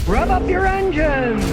Rev up your engines!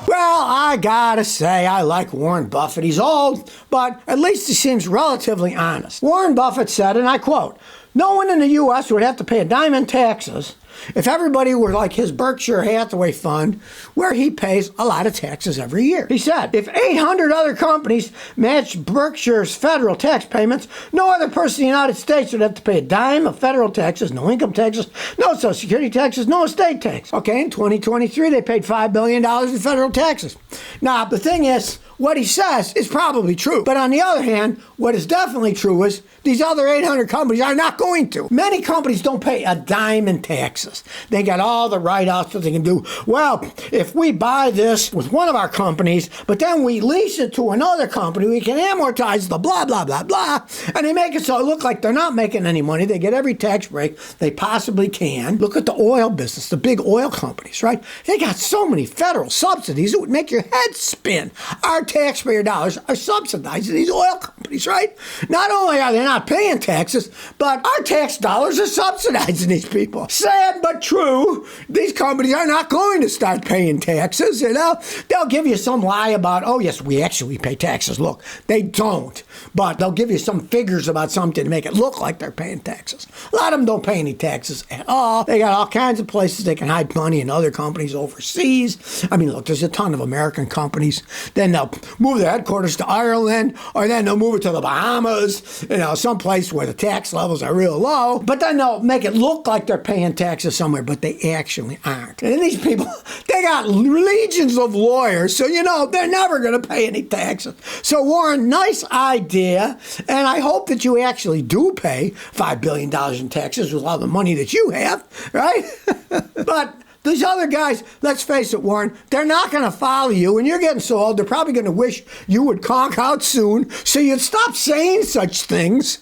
Well, I gotta say, I like Warren Buffett. He's old, but at least he seems relatively honest. Warren Buffett said, and I quote, "No one in the U.S. would have to pay a dime in taxes if everybody were like his Berkshire Hathaway fund, where he pays a lot of taxes every year." He said, "If 800 other companies matched Berkshire's federal tax payments, no other person in the United States would have to pay a dime of federal taxes, no income taxes, no Social Security taxes, no estate tax." Okay, in 2023, they paid $5 billion in federal taxes. Now, the thing is, what he says is probably true. But on the other hand, what is definitely true is these other 800 companies are not going to. Many companies don't pay a dime in taxes. They got all the write-offs that they can do. Well, if we buy this with one of our companies, but then we lease it to another company, we can amortize the blah, blah, blah, blah. And they make it so it look like they're not making any money. They get every tax break they possibly can. Look at the oil business, the big oil companies, right? They got so many federal subsidies, it would make your head spin. Our taxpayer dollars are subsidizing these oil companies, right? Not only are they not paying taxes, but our tax dollars are subsidizing these people. Sad but true, these companies are not going to start paying taxes, you know? They'll give you some lie about, oh yes, we actually pay taxes. Look, they don't, but they'll give you some figures about something to make it look like they're paying taxes. A lot of them don't pay any taxes at all. They got all kinds of places they can hide money in other companies overseas. I mean, look, there's a ton of American companies. Then they'll move their headquarters to Ireland, or then they'll move it to the Bahamas, you know, someplace where the tax levels are real low. But then they'll make it look like they're paying taxes somewhere, but they actually aren't. And these people, they got legions of lawyers, so you know they're never going to pay any taxes. So Warren, nice idea, and I hope that you actually do pay $5 billion in taxes with all the money that you have, right? But these other guys, let's face it, Warren, they're not going to follow you. And you're getting so old, they're probably going to wish you would conk out soon so you'd stop saying such things,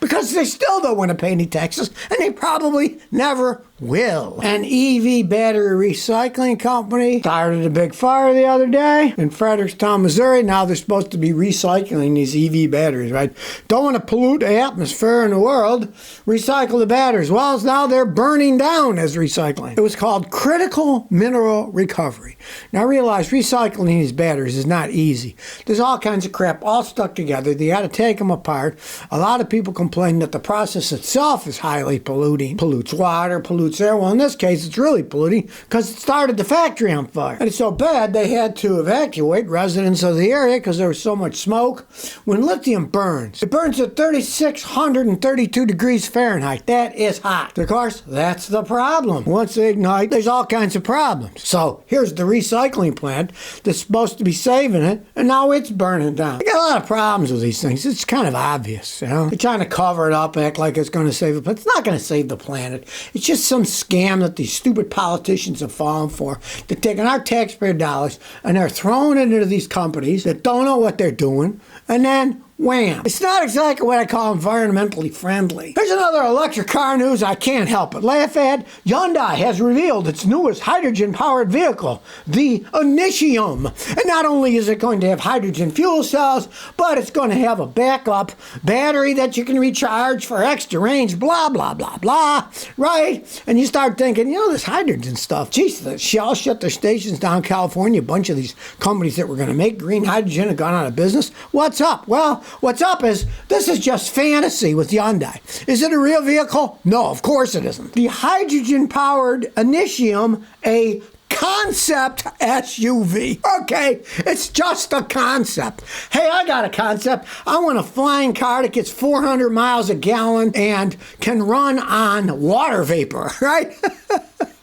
because they still don't want to pay any taxes, and they probably never will. An EV battery recycling company started a big fire the other day in Fredericktown, Missouri. Now they're supposed to be recycling these EV batteries, right? Don't want to pollute the atmosphere in the world. Recycle the batteries. Well, now they're burning down as recycling. It was called critical mineral recovery. Now realize recycling these batteries is not easy. There's all kinds of crap all stuck together. They got to take them apart. A lot of people complain that the process itself is highly polluting. Pollutes water, pollutes air. Well, in this case, it's really polluting because it started the factory on fire. And it's so bad, they had to evacuate residents of the area because there was so much smoke. When lithium burns, it burns at 3,632 degrees Fahrenheit. That is hot. Of course, that's the problem. Once they ignite, there's all kinds of problems. So here's the recycling plant that's supposed to be saving it, and now it's burning down. They got a lot of problems with these things. It's kind of obvious, you know? They're trying to cover it up, act like it's going to save it, but it's not going to save the planet. It's just some scam that these stupid politicians have fallen for. They're taking our taxpayer dollars and they're throwing it into these companies that don't know what they're doing, and then wham. It's not exactly what I call environmentally friendly. Here's another electric car news I can't help but laugh at. Hyundai has revealed its newest hydrogen-powered vehicle, the Initium. And not only is it going to have hydrogen fuel cells, but it's going to have a backup battery that you can recharge for extra range, blah, blah, blah, blah, right? And you start thinking, you know, this hydrogen stuff, geez, the Shell shut their stations down in California. A bunch of these companies that were going to make green hydrogen have gone out of business. What's up? Well, what's up is this is just fantasy with Hyundai. Is it a real vehicle? No, of course it isn't. The hydrogen-powered Initium, a concept SUV. Okay, it's just a concept. Hey, I got a concept. I want a flying car that gets 400 miles a gallon and can run on water vapor, right?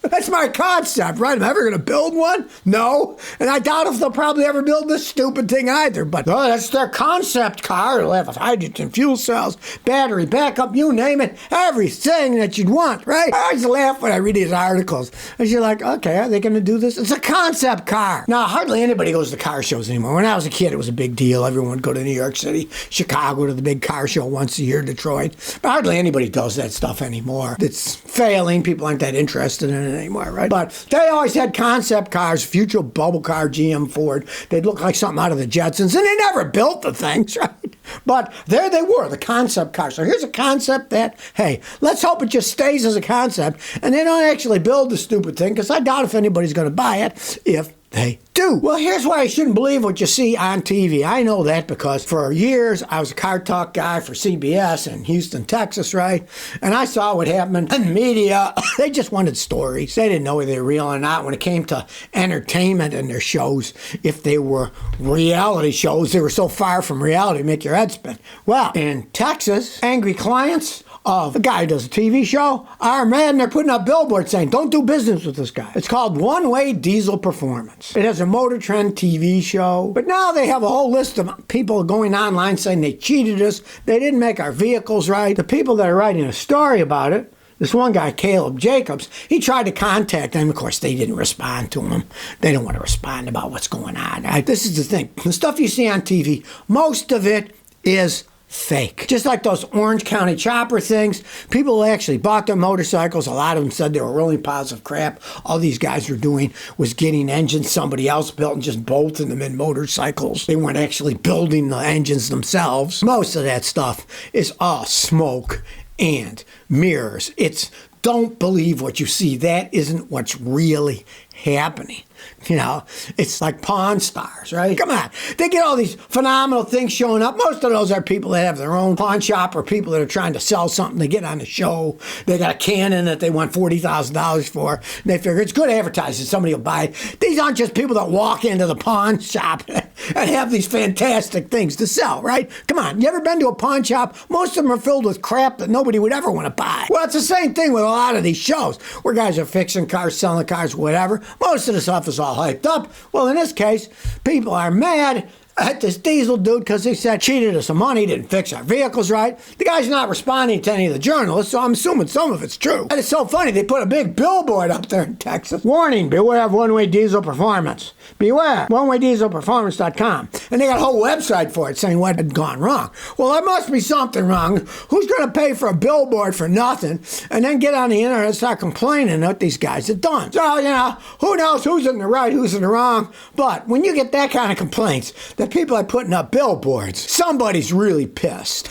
That's my concept, right? Am I ever going to build one? No. And I doubt if they'll probably ever build this stupid thing either. But oh, that's their concept car. It'll have hydrogen fuel cells, battery backup, you name it. Everything that you'd want, right? I always laugh when I read these articles. And you're like, okay, are they going to do this? It's a concept car. Now, hardly anybody goes to car shows anymore. When I was a kid, it was a big deal. Everyone would go to New York City, Chicago to the big car show once a year, Detroit. But hardly anybody does that stuff anymore. It's failing. People aren't that interested in it anymore, right? But they always had concept cars, future bubble car, GM, Ford. They'd look like something out of the Jetsons, and they never built the things, right? But there they were, the concept cars. So here's a concept that, hey, let's hope it just stays as a concept, and they don't actually build the stupid thing, because I doubt if anybody's going to buy it if they do. Well, here's why I shouldn't believe what you see on TV. I know that because for years I was a car talk guy for CBS in Houston, Texas, right? And I saw what happened in the media. They just wanted stories. They didn't know whether they were real or not. When it came to entertainment and their shows, if they were reality shows, they were so far from reality, make your head spin. Well, in Texas, angry clients of a guy who does a TV show are mad, and they're putting up billboards saying, don't do business with this guy. It's called One-Way Diesel Performance. It has a Motor Trend TV show, but now they have a whole list of people going online saying they cheated us, they didn't make our vehicles right. The people that are writing a story about it, this one guy, Caleb Jacobs, he tried to contact them. Of course, they didn't respond to him. They don't want to respond about what's going on. Right? This is the thing. The stuff you see on TV, most of it is fake. Just like those Orange County chopper things, people who actually bought their motorcycles, a lot of them said they were really positive crap. All these guys were doing was getting engines somebody else built and just bolting them in motorcycles. They weren't actually building the engines themselves. Most of that stuff is all smoke and mirrors. It's don't believe what you see. That isn't what's really happening. You know, it's like Pawn Stars, right? Come on. They get all these phenomenal things showing up. Most of those are people that have their own pawn shop or people that are trying to sell something. They get on the show. They got a Canon that they want $40,000 for. And they figure it's good advertising. Somebody will buy it. These aren't just people that walk into the pawn shop and have these fantastic things to sell, right? Come on. You ever been to a pawn shop? Most of them are filled with crap that nobody would ever want to buy. Well, it's the same thing with a lot of these shows where guys are fixing cars, selling cars, whatever. Most of the stuff is all hyped up. Well, in this case, people are mad at this diesel dude because he said cheated us some money, didn't fix our vehicles right. The guy's not responding to any of the journalists, so I'm assuming some of it's true. And it's so funny, they put a big billboard up there in Texas. Warning, beware of one-way diesel performance. Beware, onewayDieselPerformance.com. And they got a whole website for it saying what had gone wrong. Well, there must be something wrong. Who's going to pay for a billboard for nothing and then get on the internet and start complaining what these guys have done? So, you know, who knows who's in the right, who's in the wrong. But when you get that kind of complaints, that people are putting up billboards, somebody's really pissed.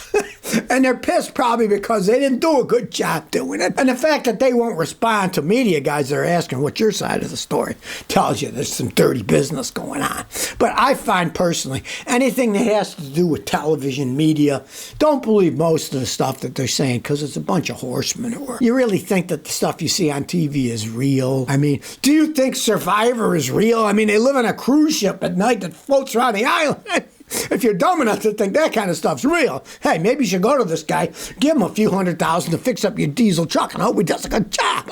And they're pissed probably because they didn't do a good job doing it. And the fact that they won't respond to media guys that are asking what your side of the story tells you there's some dirty business going on. But I find personally, anything that has to do with television, media, don't believe most of the stuff that they're saying because it's a bunch of horse manure. You really think that the stuff you see on TV is real? I mean, do you think Survivor is real? I mean, they live on a cruise ship at night that floats around the island. If you're dumb enough to think that kind of stuff's real, hey, maybe you should go to this guy, give him a few $100,000 to fix up your diesel truck and hope he does a good job.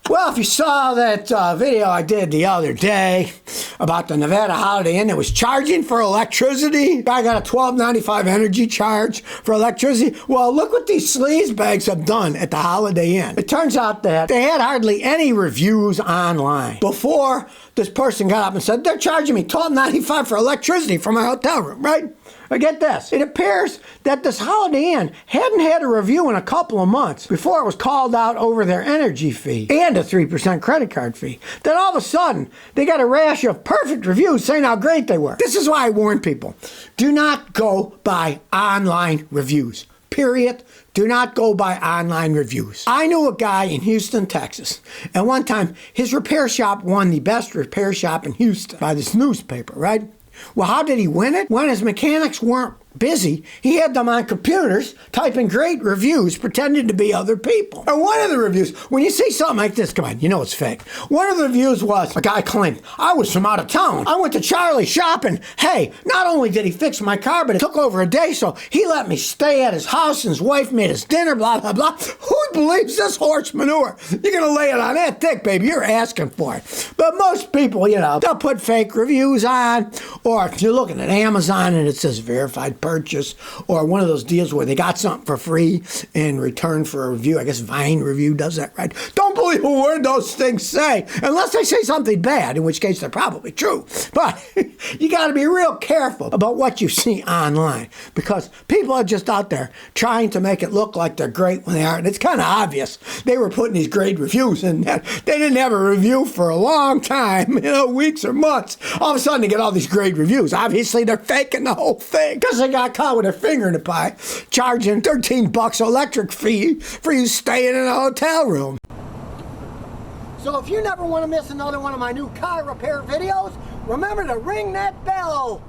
Well, if you saw that video I did the other day about the Nevada Holiday Inn that was charging for electricity, I got a $12.95 energy charge for electricity. Well, look what these sleazebags have done at the Holiday Inn. It turns out that they had hardly any reviews online before this person got up and said, they're charging me $12.95 for electricity for my hotel room, right? But get this, it appears that this Holiday Inn hadn't had a review in a couple of months before it was called out over their energy fee and a 3% credit card fee. Then all of a sudden, they got a rash of perfect reviews saying how great they were. This is why I warn people, do not go by online reviews. Period. Do not go by online reviews. I knew a guy in Houston, Texas, and one time his repair shop won the best repair shop in Houston by this newspaper, right? Well, how did he win it? When his mechanics weren't busy, he had them on computers typing great reviews pretending to be other people. And one of the reviews, when you see something like this, come on, you know it's fake. One of the reviews was, a guy claimed, I was from out of town. I went to Charlie's shop and, hey, not only did he fix my car, but it took over a day, so he let me stay at his house and his wife made us dinner, blah, blah, blah. Who believes this horse manure? You're going to lay it on that thick, baby. You're asking for it. But most people, you know, they'll put fake reviews on, or if you're looking at Amazon and it says verified purchase, or one of those deals where they got something for free in return for a review. I guess Vine Review does that, right? Don't won't believe a word those things say, unless they say something bad, in which case they're probably true. But you got to be real careful about what you see online, because people are just out there trying to make it look like they're great when they aren't. It's kind of obvious. They were putting these great reviews in that. They didn't have a review for a long time, weeks or months. All of a sudden they get all these great reviews. Obviously they're faking the whole thing because they got caught with their finger in the pie, charging $13 electric fee for you staying in a hotel room. So if you never want to miss another one of my new car repair videos, remember to ring that bell.